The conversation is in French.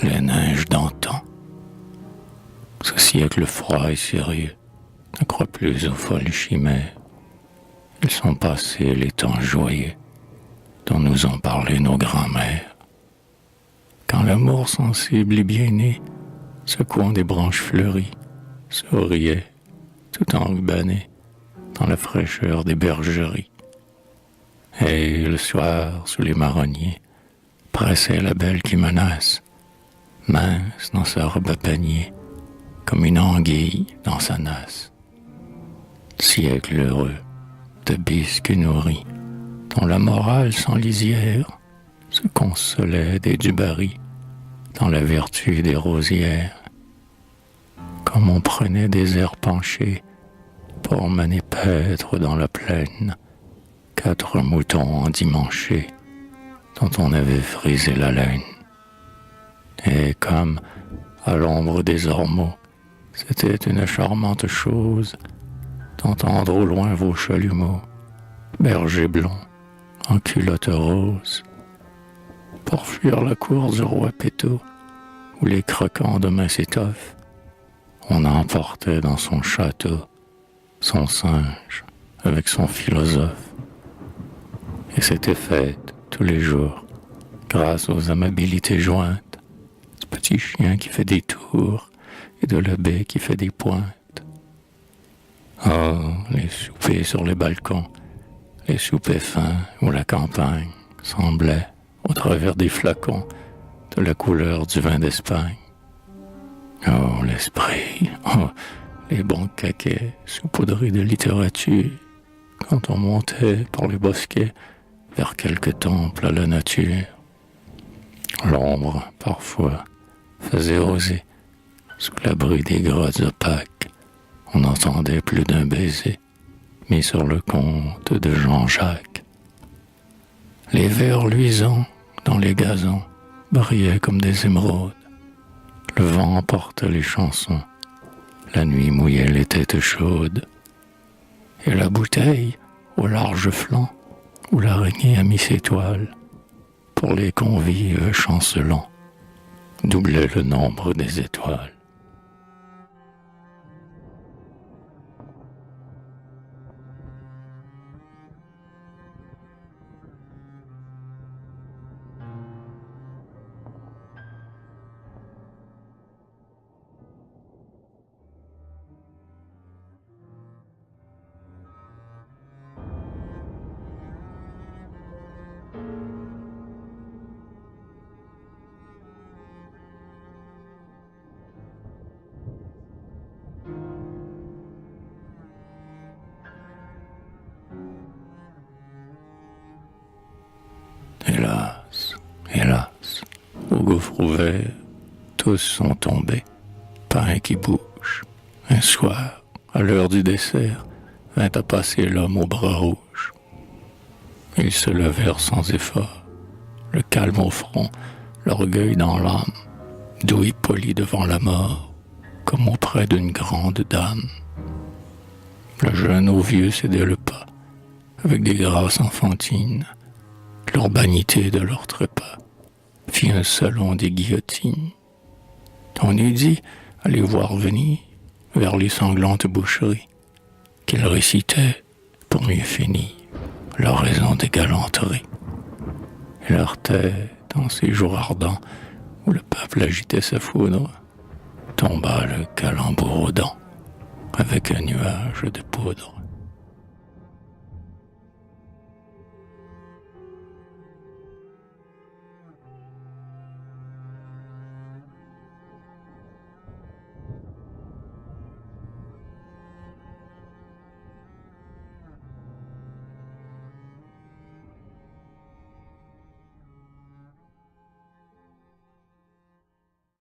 les neiges d'antan. Ce siècle froid et sérieux ne croit plus aux folles chimères. Ils sont passés les temps joyeux dont nous ont parlé nos grands-mères. Quand l'amour sensible et bien né, secouant des branches fleuries, souriait, tout enrubanné, dans la fraîcheur des bergeries. Et le soir, sous les marronniers, pressait la belle qui menace, mince dans sa robe à panier, comme une anguille dans sa nasse. Siècle heureux, de bisques nourris, dont la morale sans lisière se consolait des dubarry dans la vertu des rosières. Comme on prenait des airs penchés pour mener paître dans la plaine 4 moutons endimanchés dont on avait frisé la laine. Et comme, à l'ombre des ormeaux, c'était une charmante chose d'entendre au loin vos chalumeaux, berger blond, en culotte rose, pour fuir la cour du roi Péto, où les croquants de mince étoffe, on emportait dans son château son singe avec son philosophe. Et c'était fête tous les jours, grâce aux amabilités jointes du petit chien qui fait des tours et de la baie qui fait des pointes. Oh, les soupers sur les balcons, les soupers fins où la campagne semblait, au travers des flacons, de la couleur du vin d'Espagne. Oh, l'esprit, oh, les bons caquets saupoudrés de littérature, quand on montait par les bosquets vers quelque temple à la nature. L'ombre, parfois, faisait oser, sous l'abri des grottes opaques, on n'entendait plus d'un baiser, mis sur le compte de Jean-Jacques. Les vers luisants dans les gazons brillaient comme des émeraudes. Le vent emportait les chansons, la nuit mouillait les têtes chaudes. Et la bouteille, au large flanc, où l'araignée a mis ses toiles, pour les convives chancelants, doublait le nombre des étoiles. Hélas, hélas, au gouffre ouvert, tous sont tombés, pas un qui bouge. Un soir, à l'heure du dessert, vint à passer l'homme au bras rouge. Ils se levèrent sans effort, le calme au front, l'orgueil dans l'âme, doux et poli devant la mort, comme auprès d'une grande dame. Le jeune au vieux cédait le pas, avec des grâces enfantines. L'urbanité de leur trépas fit un salon des guillotines. On eût dit à les voir venir vers les sanglantes boucheries, qu'ils récitaient, pour mieux finir, leur raison des galanteries. Et leur tête, dans ces jours ardents où le peuple agitait sa foudre, tomba le calembour aux dents, avec un nuage de poudre.